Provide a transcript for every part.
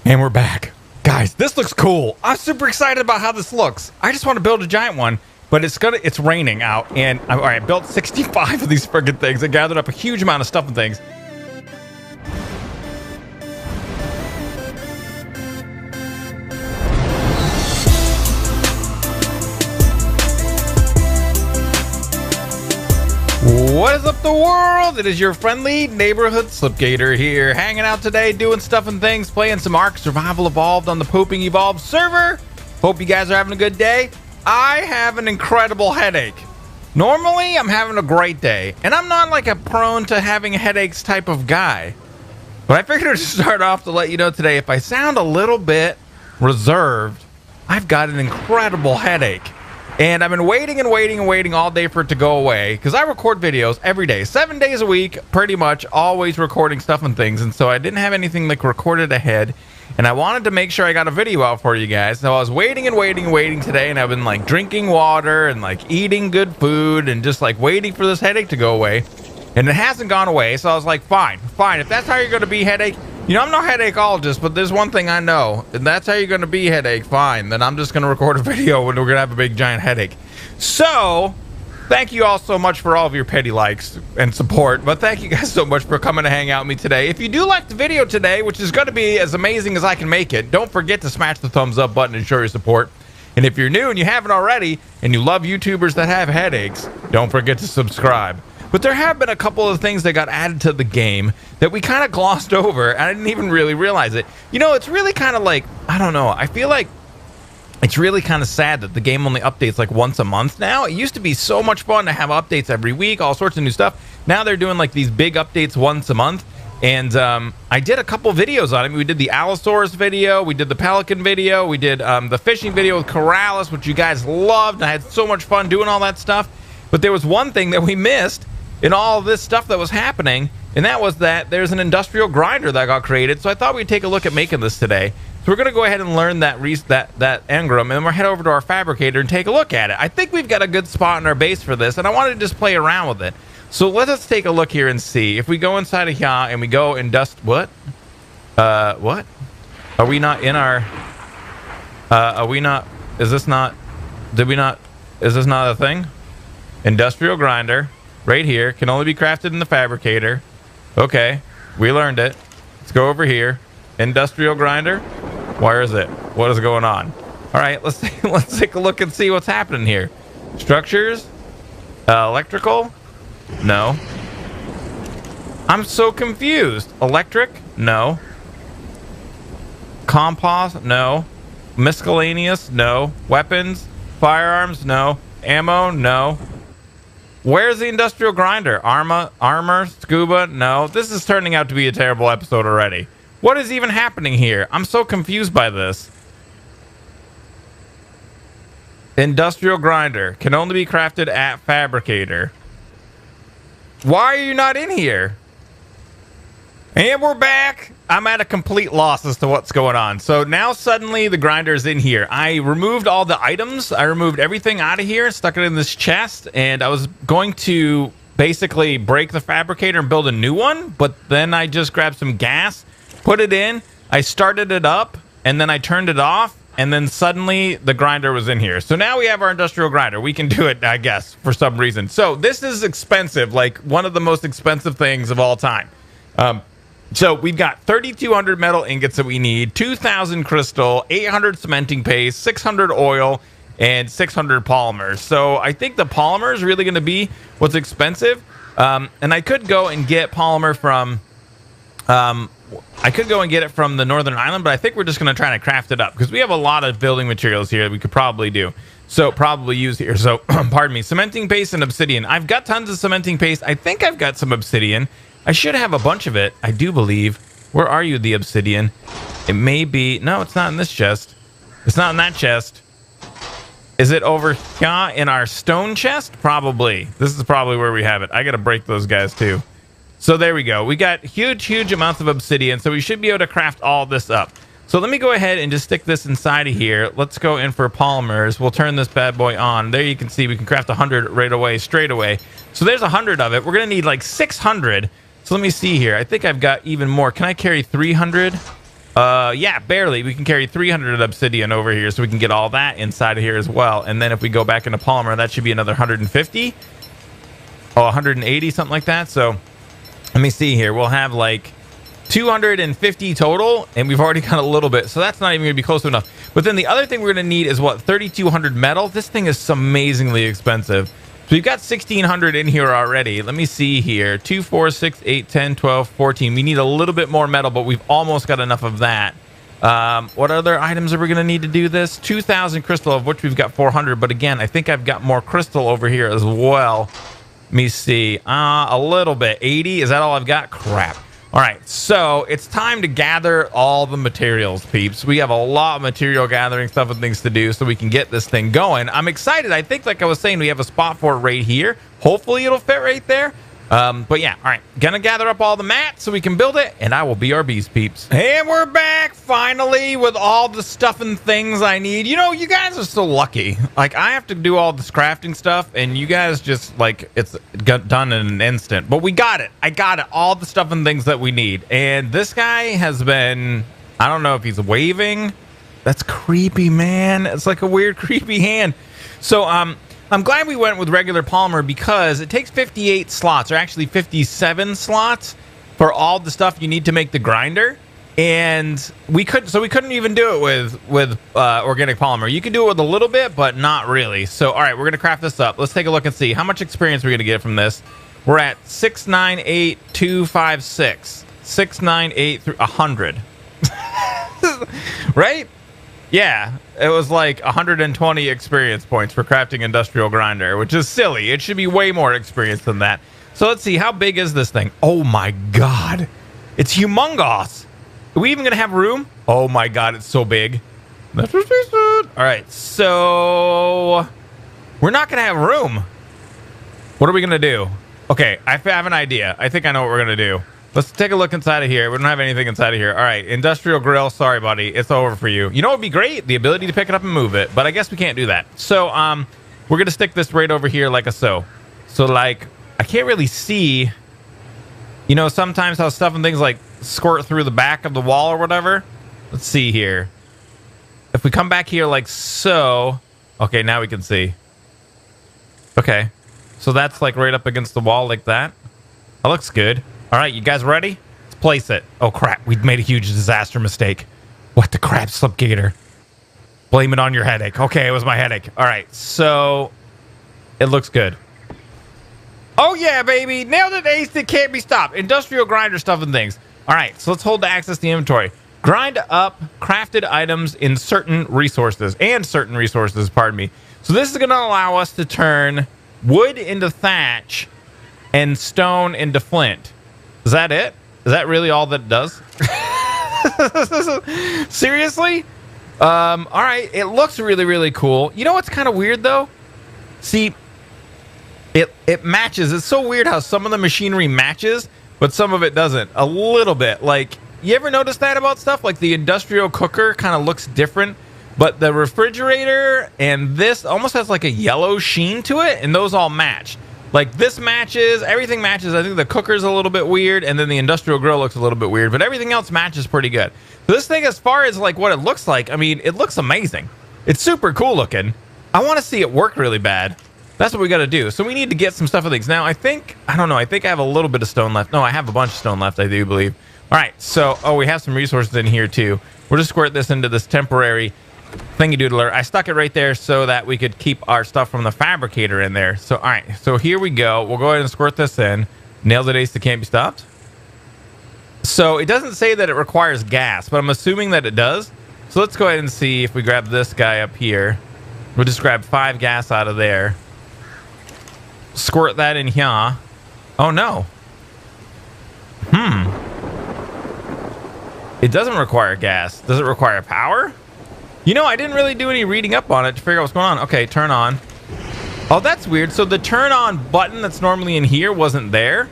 And we're back. Guys, this looks cool. I'm super excited about how this looks. I just want to build a giant one, but it's raining out, and I built 65 of these friggin' things. I gathered up a huge amount of stuff and things. What is up, the world? It is your friendly neighborhood Slipgator here, hanging out today, doing stuff and things, playing some ARK Survival Evolved on the Pooping Evolved server. Hope you guys are having a good day. I have an incredible headache. Normally, I'm having a great day, and I'm not like a prone to having headaches type of guy. But I figured to start off to let you know today, if I sound a little bit reserved, I've got an incredible headache. And I've been waiting and waiting and waiting all day for it to go away, because I record videos every day, 7 days a week, pretty much, always recording stuff and things. And so I didn't have anything like recorded ahead, and I wanted to make sure I got a video out for you guys. So I was waiting and waiting and waiting today, and I've been like drinking water and like eating good food and just like waiting for this headache to go away. And it hasn't gone away, so I was like, fine. If that's how you're going to be, headache. You know, I'm no headacheologist, but there's one thing I know, and that's how you're going to be, headache. Fine, then I'm just going to record a video when we're going to have a big giant headache. So, thank you all so much for all of your petty likes and support, but thank you guys so much for coming to hang out with me today. If you do like the video today, which is going to be as amazing as I can make it, don't forget to smash the thumbs up button and show your support. And if you're new and you haven't already, and you love YouTubers that have headaches, don't forget to subscribe. But there have been a couple of things that got added to the game that we kind of glossed over, and I didn't even really realize it. You know, it's really kind of like, I don't know, I feel like it's really kind of sad that the game only updates like once a month now. It used to be so much fun to have updates every week, all sorts of new stuff. Now they're doing like these big updates once a month, and I did a couple videos on it. We did the Allosaurus video, we did the Pelican video, we did the fishing video with Corrales, which you guys loved. I had so much fun doing all that stuff. But there was one thing that we missed in all of this stuff that was happening, and that was that there's an industrial grinder that got created. So I thought we'd take a look at making this today. So we're going to go ahead and learn that engram, and then we'll head over to our fabricator and take a look at it. I think we've got a good spot in our base for this, and I wanted to just play around with it. So let us take a look here and see. If we go inside of here and we go what? What? Are we not in our... are we not... Is this not... Did we not... Is this not a thing? Industrial grinder. Right here, can only be crafted in the fabricator. Okay, we learned it. Let's go over here. Industrial grinder. Where is it? What is going on? All right, let's take a look and see what's happening here. Structures, electrical. No. I'm so confused. Electric. No. Compost. No. Miscellaneous. No. Weapons. Firearms. No. Ammo. No. Where's the industrial grinder? Armor, scuba? No. This is turning out to be a terrible episode already. What is even happening here? I'm so confused by this. Industrial grinder can only be crafted at fabricator. Why are you not in here? And we're back. I'm at a complete loss as to what's going on. So now suddenly the grinder is in here. I removed all the items. I removed everything out of here, stuck it in this chest, and I was going to basically break the fabricator and build a new one, but then I just grabbed some gas, put it in, I started it up, and then I turned it off, and then suddenly the grinder was in here. So now we have our industrial grinder. We can do it, I guess, for some reason. So this is expensive, like one of the most expensive things of all time. So we've got 3,200 metal ingots that we need, 2,000 crystal, 800 cementing paste, 600 oil, and 600 polymers. So I think the polymer is really going to be what's expensive. And I could go and get polymer from... I could go and get it from the Northern Island, but I think we're just going to try to craft it up because we have a lot of building materials here that we could probably do. So probably use here. So pardon me, cementing paste and obsidian. I've got tons of cementing paste. I think I've got some obsidian. I should have a bunch of it. I do believe. Where are you, the obsidian? It may be... No, it's not in this chest. It's not in that chest. Is it over here in our stone chest? Probably. This is probably where we have it. I got to break those guys too. So there we go. We got huge amounts of obsidian. So we should be able to craft all this up. So let me go ahead and just stick this inside of here. Let's go in for polymers. We'll turn this bad boy on. There you can see we can craft 100 right away, straight away. So there's 100 of it. We're going to need like 600. So let me see here. I think I've got even more. Can I carry 300? Yeah, barely. We can carry 300 obsidian over here, so we can get all that inside of here as well. And then if we go back into polymer, that should be another 150. Oh, 180, something like that. So let me see here. We'll have like 250 total, and we've already got a little bit, so that's not even gonna be close to enough. But then the other thing we're gonna need is what, 3,200 metal. This thing is amazingly expensive. So we've got 1,600 in here already. Let me see here. 2, 4, 6, 8, 10, 12, 14. We need a little bit more metal, but we've almost got enough of that. What other items are we gonna need to do this? 2,000 crystal, of which we've got 400. But again, I think I've got more crystal over here as well. Let me see. A little bit. 80. Is that all I've got? Crap. All right, so it's time to gather all the materials, peeps. We have a lot of material gathering stuff and things to do so we can get this thing going. I'm excited. I think, like I was saying, we have a spot for it right here. Hopefully it'll fit right there. But yeah, all right, gonna gather up all the mats so we can build it, and I will be our beast, peeps. And we're back finally with all the stuff and things I need. You know, you guys are so lucky. Like, I have to do all this crafting stuff, and you guys just, like, it's got done in an instant. But we got it. I got it. All the stuff and things that we need. And this guy has been, I don't know if he's waving. That's creepy, man. It's like a weird, creepy hand. So, I'm glad we went with regular polymer because it takes 58 slots, or actually 57 slots, for all the stuff you need to make the grinder. And we couldn't even do it with organic polymer. You can do it with a little bit, but not really. So, all right, we're gonna craft this up. Let's take a look and see how much experience we're gonna get from this. We're at 698,256, 698 through 100, right? Yeah, it was like 120 experience points for crafting industrial grinder, which is silly. It should be way more experience than that. So let's see, how big is this thing? Oh my god, it's humongous. Are we even gonna have room? Oh my god, it's so big. All right, so we're not gonna have room. What are we gonna do? Okay, I have an idea. I think I know what we're gonna do. Let's take a look inside of here. We don't have anything inside of here. All right, industrial grill. Sorry, buddy. It's over for you. You know what would be great? The ability to pick it up and move it. But I guess we can't do that. So, we're going to stick this right over here like a so. So, like, I can't really see, you know, sometimes how stuff and things, like, squirt through the back of the wall or whatever. Let's see here. If we come back here like so. Okay, now we can see. Okay. So that's, like, right up against the wall like that. That looks good. All right, you guys ready? Let's place it. Oh, crap. We made a huge disaster mistake. What the crap, Slipgator? Blame it on your headache. Okay, it was my headache. All right, so it looks good. Oh, yeah, baby. Nailed it, ace. It can't be stopped. Industrial grinder stuff and things. All right, so let's hold to access the inventory. Grind up crafted items in certain resources. Pardon me. So this is going to allow us to turn wood into thatch and stone into flint. Is that it? Is that really all that it does? Seriously? All right. It looks really, really cool. You know what's kind of weird, though? See, it matches. It's so weird how some of the machinery matches, but some of it doesn't. A little bit. Like, you ever notice that about stuff? Like, the industrial cooker kind of looks different, but the refrigerator and this almost has like a yellow sheen to it, and those all match. Like, this matches, everything matches. I think the cooker's a little bit weird, and then the industrial grill looks a little bit weird, but everything else matches pretty good. So this thing, as far as like what it looks like, I mean, it looks amazing. It's super cool looking. I want to see it work really bad. That's what we got to do. So we need to get some stuff of things. Now, I don't know, I think I have a little bit of stone left. No, I have a bunch of stone left, I do believe. All right, so, oh, we have some resources in here too. We'll just squirt this into this temporary thingy-doodler. I stuck it right there so that we could keep our stuff from the fabricator in there. So, all right, so here we go. We'll go ahead and squirt this in. Nailed it, ace. That can't be stopped. So it doesn't say that it requires gas, but I'm assuming that it does. So let's go ahead and see if we grab this guy up here. We'll just grab 5 gas out of there. Squirt that in here. Oh, no. It doesn't require gas. Does it require power? You know, I didn't really do any reading up on it to figure out what's going on. Okay, turn on. Oh, that's weird. So the turn on button that's normally in here wasn't there.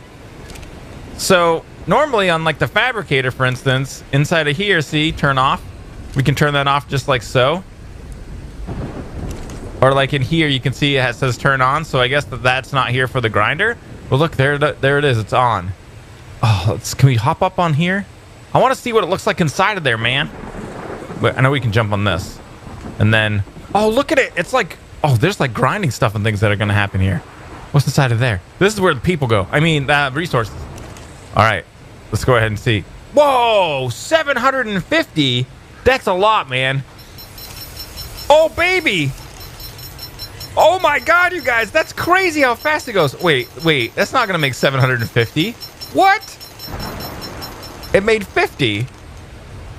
So normally on like the fabricator, for instance, inside of here, see, turn off. We can turn that off just like so. Or like in here, you can see it says turn on. So I guess that's not here for the grinder. Well, look, there it is. It's on. Oh, can we hop up on here? I want to see what it looks like inside of there, man. But I know we can jump on this. And then, oh, look at it. It's like, oh, there's like grinding stuff and things that are going to happen here. What's inside of there? This is where the people go. I mean, resources. All right, let's go ahead and see. Whoa, 750. That's a lot, man. Oh, baby. Oh my God, you guys, that's crazy how fast it goes. Wait, that's not gonna make 750. What? It made 50.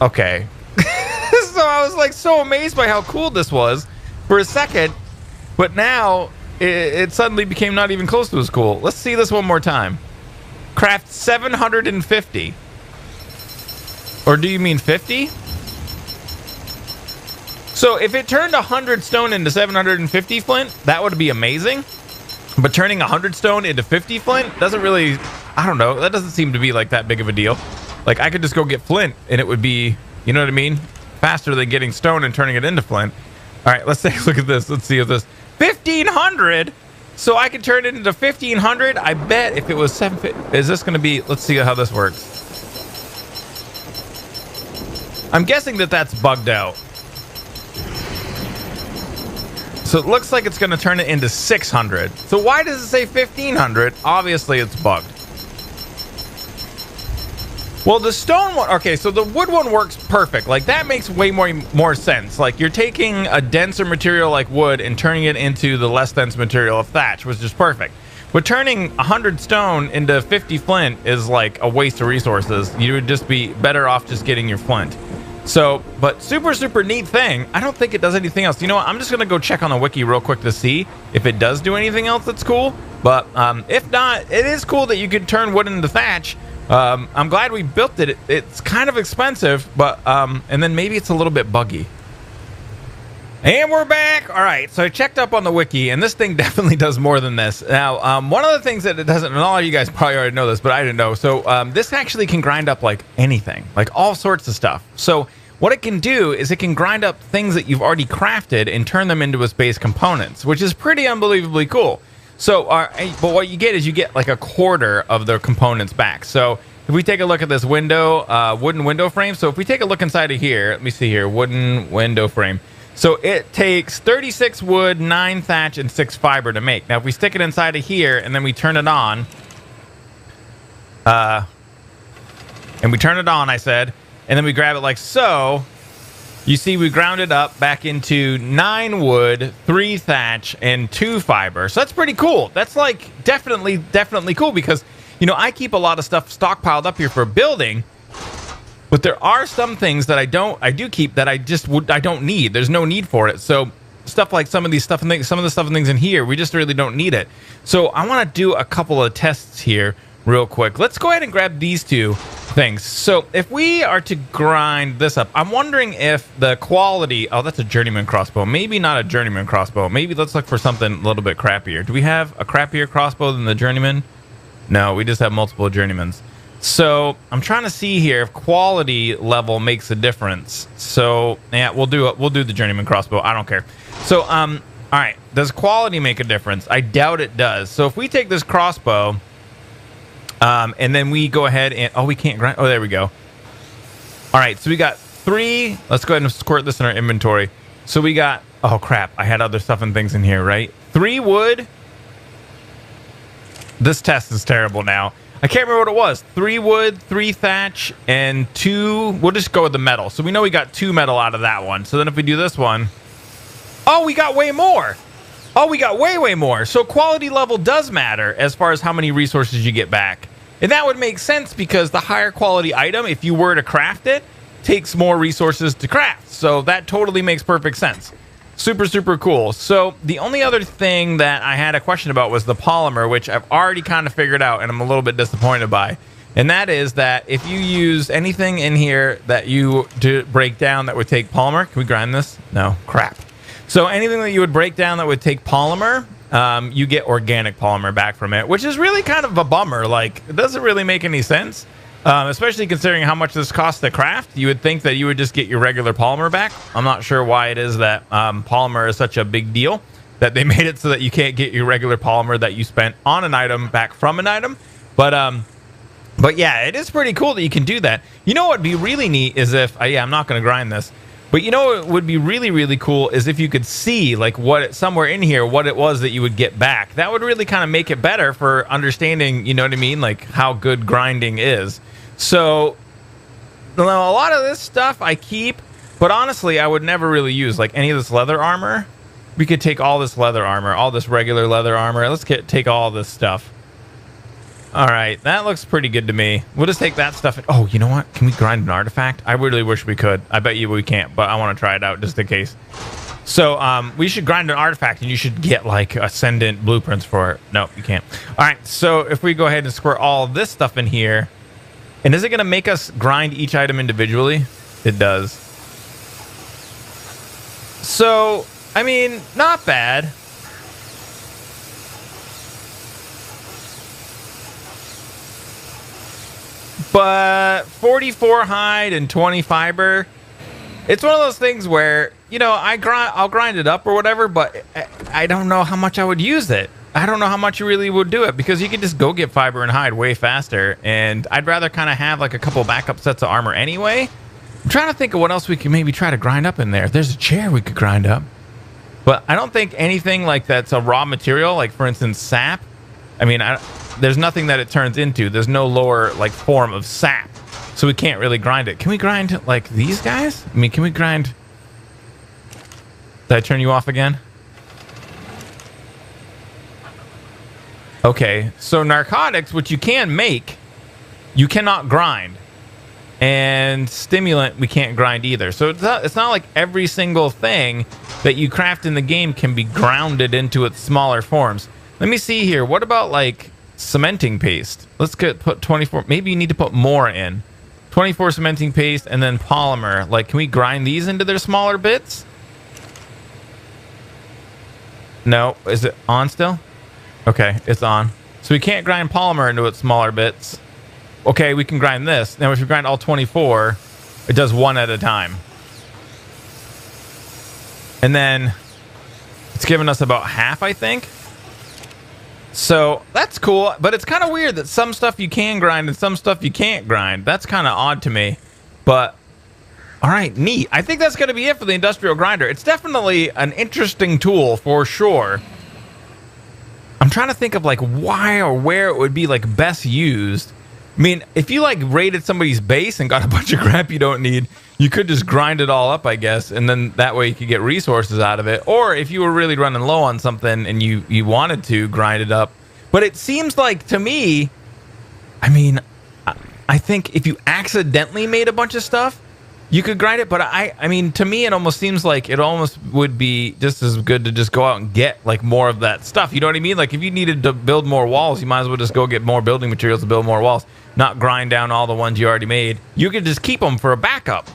Okay. So I was like so amazed by how cool this was for a second, but now it suddenly became not even close to as cool. Let's see this one more time. Craft 750. Or do you mean 50? So if it turned 100 stone into 750 flint, that would be amazing. But turning 100 stone into 50 flint doesn't really, I don't know. That doesn't seem to be like that big of a deal. Like I could just go get flint and it would be, you know what I mean? Faster than getting stone and turning it into flint. All right, let's take a look at this. Let's see if this 1500. So I could turn it into 1500. I bet if it was 750, is this going to be, let's see how this works. I'm guessing that that's bugged out. So it looks like it's going to turn it into 600. So why does it say 1500? Obviously, it's bugged. Well, the stone one, okay, so the wood one works perfect. Like that makes way more sense. Like you're taking a denser material like wood and turning it into the less dense material of thatch, which is perfect. But turning 100 stone into 50 flint is like a waste of resources. You would just be better off just getting your flint. So, but super neat thing. I don't think it does anything else. You know what? I'm just going to go check on the wiki real quick to see if it does do anything else that's cool. But if not, it is cool that you could turn wood into thatch. I'm glad we built it. It's kind of expensive, but and then maybe it's a little bit buggy. And we're back. All right, so I checked up on the wiki, and this thing definitely does more than this. Now, one of the things that it doesn't, and all of you guys probably already know this, but I didn't know. So this actually can grind up like anything, like all sorts of stuff. So what it can do is it can grind up things that you've already crafted and turn them into its base components, which is pretty unbelievably cool. So, but what you get is you get like a quarter of the components back. So if we take a look at this window, wooden window frame. So if we take a look inside of here, let me see here, wooden window frame. So it takes 36 wood, 9 thatch, and 6 fiber to make. Now, if we stick it inside of here and then we turn it on, I said, and then we grab it like so, you see we ground it up back into 9 wood, 3 thatch, and 2 fiber. So that's pretty cool. That's like definitely cool because, you know, I keep a lot of stuff stockpiled up here for building. But there are some things that I do keep that I don't need. There's no need for it. So stuff like some of the stuff and things in here, we just really don't need it. So I want to do a couple of tests here real quick. Let's go ahead and grab these two things. So if we are to grind this up, I'm wondering if the quality, oh, that's a journeyman crossbow. Maybe not a journeyman crossbow. Maybe let's look for something a little bit crappier. Do we have a crappier crossbow than the journeyman? No, we just have multiple journeymans. So I'm trying to see here if quality level makes a difference. So yeah, we'll do the journeyman crossbow. I don't care. So all right, does quality make a difference? I doubt it does. So if we take this crossbow, and then we go ahead and we can't grind. Oh, there we go. All right, so we got 3. Let's go ahead and squirt this in our inventory. So we got, oh crap, I had other stuff and things in here, right? 3 wood. This test is terrible now. I can't remember what it was. 3 wood, 3 thatch, and 2. We'll just go with the metal. So we know we got 2 metal out of that one. So then if we do this one, oh, we got way more. Oh, we got way more. So quality level does matter as far as how many resources you get back. And that would make sense because the higher quality item, if you were to craft it, takes more resources to craft. So that totally makes perfect sense. Super cool. So the only other thing that I had a question about was the polymer, which I've already kind of figured out and I'm a little bit disappointed by. And that is that if you use anything in here that you do break down that would take polymer, can we grind this? No, crap. So anything that you would break down that would take polymer, you get organic polymer back from it, which is really kind of a bummer. Like, it doesn't really make any sense. Especially considering how much this costs to craft. You would think that you would just get your regular polymer back. I'm not sure why it is that polymer is such a big deal, that they made it so that you can't get your regular polymer that you spent on an item back from an item. But But yeah, it is pretty cool that you can do that. You know what would be really neat is if, yeah, I'm not going to grind this. But you know what would be really, really cool is if you could see like somewhere in here, what it was that you would get back. That would really kind of make it better for understanding, you know what I mean? Like how good grinding is. So a lot of this stuff I keep, but honestly, I would never really use like any of this leather armor. We could take all this leather armor, all this regular leather armor. Let's take all this stuff. All right, that looks pretty good to me. We'll just take that stuff. Oh, you know what? Can we grind an artifact? I really wish we could. I bet you we can't, but I want to try it out just in case. So we should grind an artifact, and you should get like ascendant blueprints for it. No, you can't. All right, so if we go ahead and squirt all this stuff in here, and is it going to make us grind each item individually? It does. So, I mean, not bad. But 44 hide and 20 fiber, it's one of those things where, you know, I'll grind it up or whatever, but I don't know how much I would use it. I don't know how much you really would do it, because you could just go get fiber and hide way faster, and I'd rather kind of have like a couple backup sets of armor anyway. I'm trying to think of what else we can maybe try to grind up in there. There's a chair we could grind up, but I don't think anything like that's a raw material, like for instance sap. I mean, there's nothing that it turns into. There's no lower like form of sap, so we can't really grind it. Can we grind like these guys? I mean, can we grind? Did I turn you off again? Okay, so narcotics, which you can make, you cannot grind, and stimulant we can't grind either. So it's not like every single thing that you craft in the game can be grounded into its smaller forms. Let me see here. What about like cementing paste? Let's put 24. Maybe you need to put more in. 24 cementing paste and then polymer. Like, can we grind these into their smaller bits? No. Is it on still? Okay, it's on. So we can't grind polymer into its smaller bits. Okay, we can grind this. Now if you grind all 24, it does one at a time. And then it's giving us about half, I think. So that's cool, but it's kind of weird that some stuff you can grind and some stuff you can't grind. That's kind of odd to me, but all right, neat. I think that's going to be it for the industrial grinder. It's definitely an interesting tool for sure. I'm trying to think of like why or where it would be like best used. I mean, if you like raided somebody's base and got a bunch of crap you don't need, you could just grind it all up, I guess, and then that way you could get resources out of it. Or if you were really running low on something and you wanted to grind it up. But it seems like to me, I mean, I think if you accidentally made a bunch of stuff, you could grind it. But I mean, to me, it almost seems like it almost would be just as good to just go out and get like more of that stuff. You know what I mean? Like if you needed to build more walls, you might as well just go get more building materials to build more walls, not grind down all the ones you already made. You could just keep them for a backup.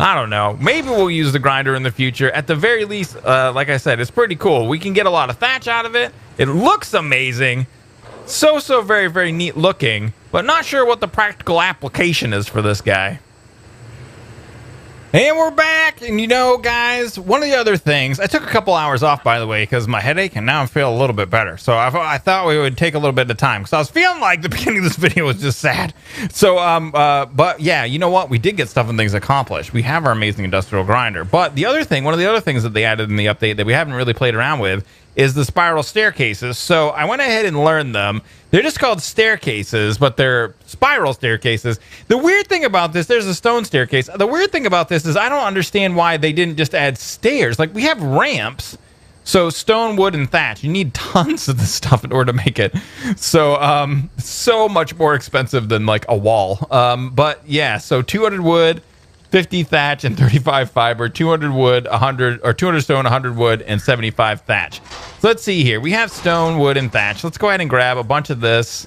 I don't know. Maybe we'll use the grinder in the future. At the very least, like I said, it's pretty cool. We can get a lot of thatch out of it. It looks amazing. So very, very neat looking, but not sure what the practical application is for this guy. And we're back, and you know, guys, one of the other things, I took a couple hours off, by the way, because my headache, and now I'm feeling a little bit better. So I thought we would take a little bit of time, because I was feeling like the beginning of this video was just sad. So, but yeah, you know what? We did get stuff and things accomplished. We have our amazing industrial grinder. But the other thing, one of the other things that they added in the update that we haven't really played around with is the spiral staircases. So I went ahead and learned them. They're just called staircases, but they're spiral staircases. The weird thing about this, there's a stone staircase. The weird thing about this is I don't understand why they didn't just add stairs. Like we have ramps. So stone, wood, and thatch. You need tons of this stuff in order to make it. So so much more expensive than like a wall. But yeah, so 200 wood, 50 thatch, and 35 fiber, 200 wood, 100 or 200 stone, 100 wood, and 75 thatch. So let's see here. We have stone, wood, and thatch. Let's go ahead and grab a bunch of this,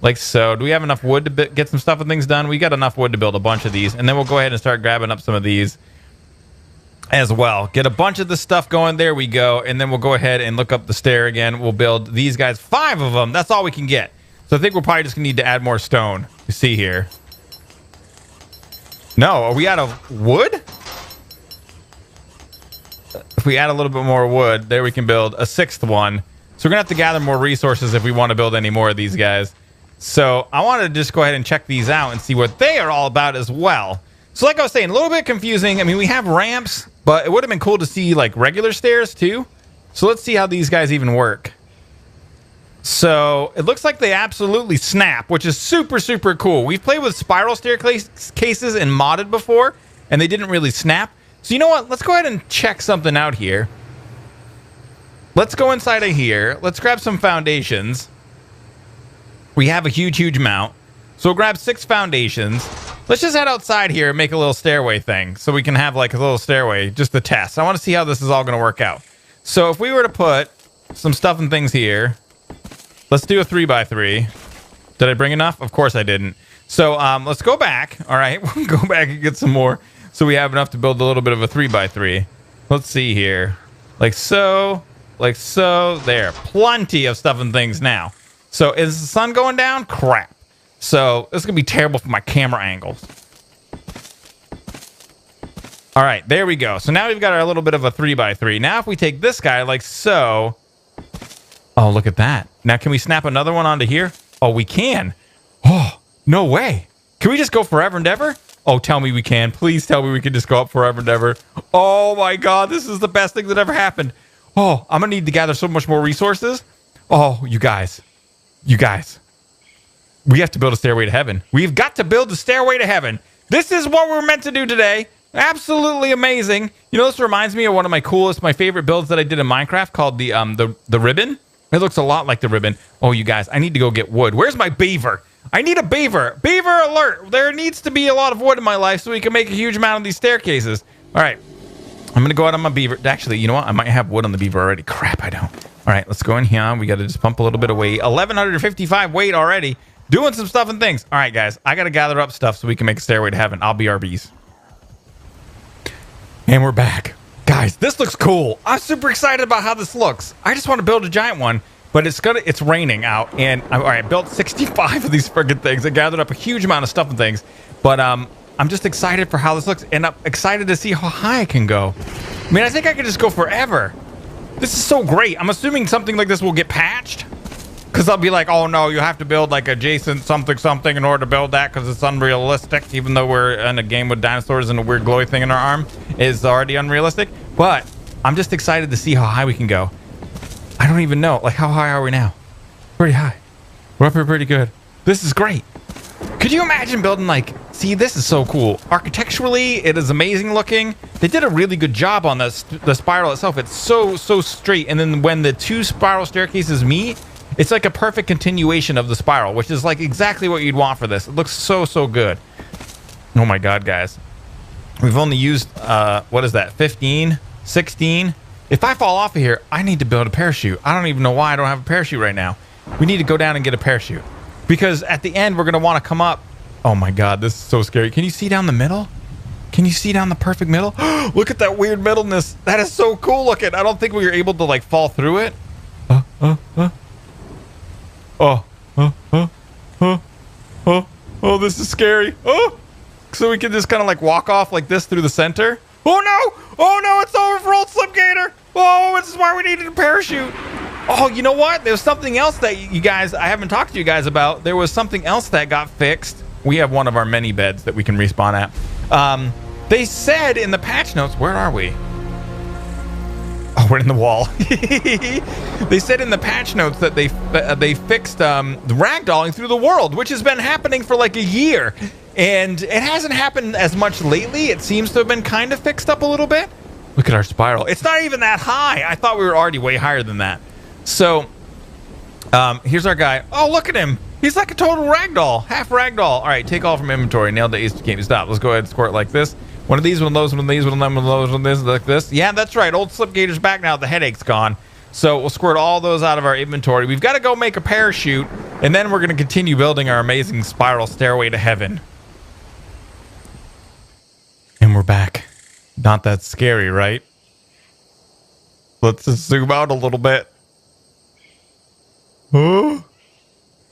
like so. Do we have enough wood to get some stuff and things done? We got enough wood to build a bunch of these, and then we'll go ahead and start grabbing up some of these as well. Get a bunch of this stuff going. There we go, and then we'll go ahead and look up the stair again. We'll build these guys, 5 of them. That's all we can get. So I think we're probably just gonna need to add more stone. You see here. No, are we out of wood? If we add a little bit more wood, there we can build a 6th one. So we're gonna have to gather more resources if we want to build any more of these guys. So I wanted to just go ahead and check these out and see what they are all about as well. So like I was saying, a little bit confusing. I mean, we have ramps, but it would have been cool to see like regular stairs too. So let's see how these guys even work. So it looks like they absolutely snap, which is super, super cool. We've played with spiral staircases and modded before, and they didn't really snap. So you know what? Let's go ahead and check something out here. Let's go inside of here. Let's grab some foundations. We have a huge, huge amount. So we'll grab 6 foundations. Let's just head outside here and make a little stairway thing so we can have like a little stairway just to test. I want to see how this is all going to work out. So if we were to put some stuff and things here, let's do a 3x3. Did I bring enough? Of course I didn't. So let's go back. All right, we'll go back and get some more so we have enough to build a little bit of a 3x3. Let's see here. Like so, there. Plenty of stuff and things now. So is the sun going down? Crap. So this is going to be terrible for my camera angles. All right, there we go. So now we've got our little bit of a 3x3. Now if we take this guy like so. Oh, look at that. Now can we snap another one onto here? Oh, we can. Oh, no way. Can we just go forever and ever? Oh, tell me we can. Please tell me we can just go up forever and ever. Oh my God, this is the best thing that ever happened. Oh, I'm going to need to gather so much more resources. Oh, you guys. We have to build a stairway to heaven. We've got to build a stairway to heaven. This is what we're meant to do today. Absolutely amazing. You know, this reminds me of one of my favorite builds that I did in Minecraft called the ribbon. It looks a lot like the ribbon. Oh, you guys, I need to go get wood. Where's my beaver? I need a beaver. Beaver alert. There needs to be a lot of wood in my life so we can make a huge amount of these staircases. All right. I'm going to go out on my beaver. Actually, you know what? I might have wood on the beaver already. Crap, I don't. All right, let's go in here. We got to just pump a little bit of weight. 1,155 weight already. Doing some stuff and things. All right, guys. I got to gather up stuff so we can make a stairway to heaven. I'll be RBs. And we're back. Guys, this looks cool. I'm super excited about how this looks. I just want to build a giant one, but it's raining out. And all right, I built 65 of these friggin' things. I gathered up a huge amount of stuff and things. But I'm just excited for how this looks. And I'm excited to see how high I can go. I mean, I think I could just go forever. This is so great. I'm assuming something like this will get patched. Because I'll be like, oh no, you have to build like adjacent something in order to build that because it's unrealistic. Even though we're in a game with dinosaurs and a weird glowy thing in our arm is already unrealistic. But I'm just excited to see how high we can go. I don't even know. Like, how high are we now? Pretty high. We're up here pretty good. This is great. Could you imagine building like, see, this is so cool. Architecturally, it is amazing looking. They did a really good job on the spiral itself. It's so straight. And then when the 2 spiral staircases meet, it's like a perfect continuation of the spiral, which is like exactly what you'd want for this. It looks so good. Oh my God, guys. We've only used, what is that, 15, 16? If I fall off of here, I need to build a parachute. I don't even know why I don't have a parachute right now. We need to go down and get a parachute. Because at the end, we're going to want to come up. Oh my God, this is so scary. Can you see down the middle? Can you see down the perfect middle? Look at that weird middleness. That is so cool looking. I don't think we were able to like fall through it. Oh, this is scary. Oh, so we can just kind of like walk off like this through the center. Oh no, it's over for old Slipgator. Oh, this is why we needed a parachute. Oh, you know what? There's something else that you guys, I haven't talked to you guys about. There was something else that got fixed. We have one of our many beds that we can respawn at. They said in the patch notes, where are we? Oh, we're in the wall. They said in the patch notes that they fixed the ragdolling through the world, which has been happening for like a year. And it hasn't happened as much lately. It seems to have been kind of fixed up a little bit. Look at our spiral. It's not even that high. I thought we were already way higher than that. So here's our guy. Oh, look at him. He's like a total ragdoll. Half ragdoll. All right, take all from inventory. Nailed the ace game. Stop. Let's go ahead and score it like this. One of these, one of those, one of these, one of them, one of those, one of this, like this. Yeah, that's right. Old Slipgator's back now. The headache's gone. So we'll squirt all those out of our inventory. We've got to go make a parachute, and then we're going to continue building our amazing spiral stairway to heaven. And we're back. Not that scary, right? Let's just zoom out a little bit.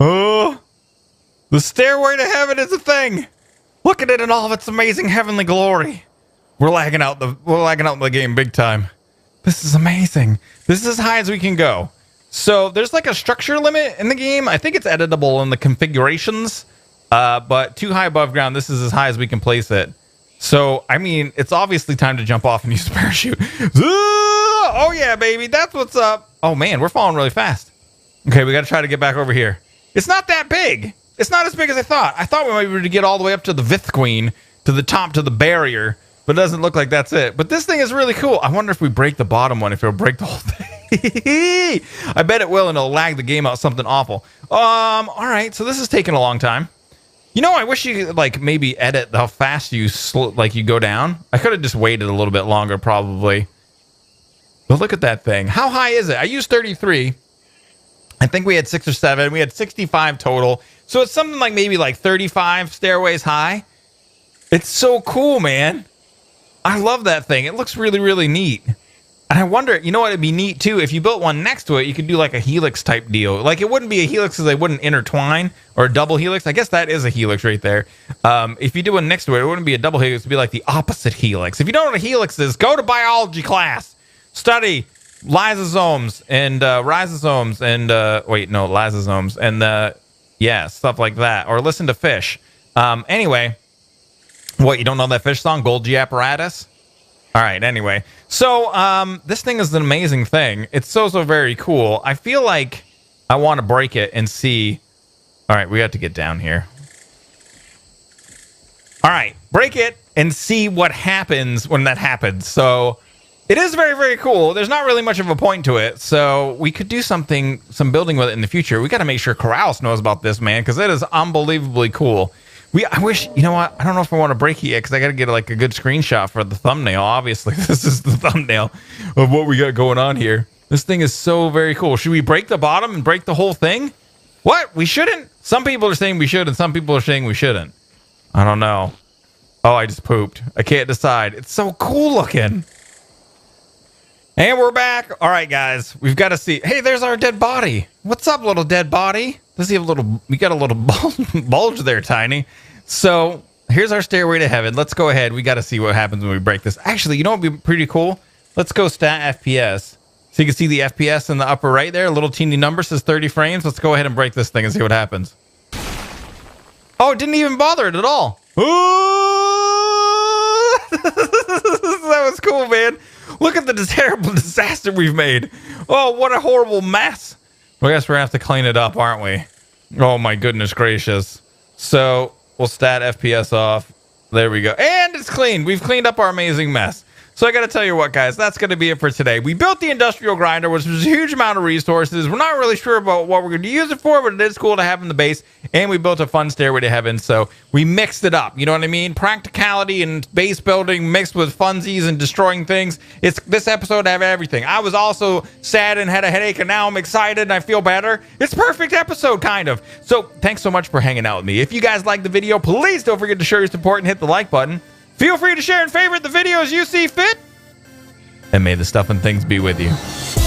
Oh, the stairway to heaven is a thing. Look at it in all of its amazing heavenly glory. We're lagging out the game big time. This is amazing. This is as high as we can go. So there's like a structure limit in the game. I think it's editable in the configurations, but too high above ground. This is as high as we can place it. So, I mean, it's obviously time to jump off and use the parachute. Oh, yeah, baby. That's what's up. Oh, man, we're falling really fast. Okay, we got to try to get back over here. It's not that big. It's not as big as I thought. I thought we might be able to get all the way up to the Vith Queen, to the top, to the barrier, but it doesn't look like that's it. But this thing is really cool. I wonder if we break the bottom one, if it'll break the whole thing. I bet it will, and it'll lag the game out something awful. All right, so this is taking a long time. You know, I wish you could, like, maybe edit how fast you you go down. I could have just waited a little bit longer, probably. But look at that thing. How high is it? I used 33. I think we had 6 or 7. We had 65 total. So it's something like maybe like 35 stairways high. It's so cool, man. I love that thing. It looks really, really neat. And I wonder, you know what? It'd be neat, too. If you built one next to it, you could do like a helix type deal. Like, it wouldn't be a helix because they wouldn't intertwine, or a double helix. I guess that is a helix right there. If you do one next to it, it wouldn't be a double helix. It'd be like the opposite helix. If you don't know what a helix is, go to biology class. Study lysosomes and rhizosomes and, lysosomes and, yeah, stuff like that. Or listen to Fish. Anyway, what, you don't know that Fish song, Golgi Apparatus? All right, anyway. So, this thing is an amazing thing. It's so very cool. I feel like I want to break it and see. All right, we have to get down here. All right, break it and see what happens when that happens. So, it is very, very cool. There's not really much of a point to it. So, we could do some building with it in the future. We got to make sure Corrales knows about this, man, because it is unbelievably cool. I wish, you know what? I don't know if I want to break it yet because I got to get like a good screenshot for the thumbnail. Obviously, this is the thumbnail of what we got going on here. This thing is so very cool. Should we break the bottom and break the whole thing? What? We shouldn't? Some people are saying we should and some people are saying we shouldn't. I don't know. Oh, I just pooped. I can't decide. It's so cool looking. And we're back. All right, guys. We've got to see. Hey, there's our dead body. What's up, little dead body? Does he have a little... We got a little bulge there, Tiny. So, here's our stairway to heaven. Let's go ahead. We got to see what happens when we break this. Actually, you know what would be pretty cool? Let's go stat FPS. So you can see the FPS in the upper right there. A little teeny number says 30 frames. Let's go ahead and break this thing and see what happens. Oh, it didn't even bother it at all. Ooh! That was cool, man. Look at the terrible disaster we've made. Oh, what a horrible mess. Well, I guess we're going to have to clean it up, aren't we? Oh, my goodness gracious. So, we'll stat FPS off. There we go. And it's clean. We've cleaned up our amazing mess. So I got to tell you what, guys, that's going to be it for today. We built the industrial grinder, which was a huge amount of resources. We're not really sure about what we're going to use it for, but it is cool to have in the base. And we built a fun stairway to heaven, so we mixed it up. You know what I mean? Practicality and base building mixed with funsies and destroying things. It's this episode have everything. I was also sad and had a headache, and now I'm excited and I feel better. It's a perfect episode, kind of. So thanks so much for hanging out with me. If you guys liked the video, please don't forget to show your support and hit the like button. Feel free to share and favorite the videos you see fit. And may the stuff and things be with you.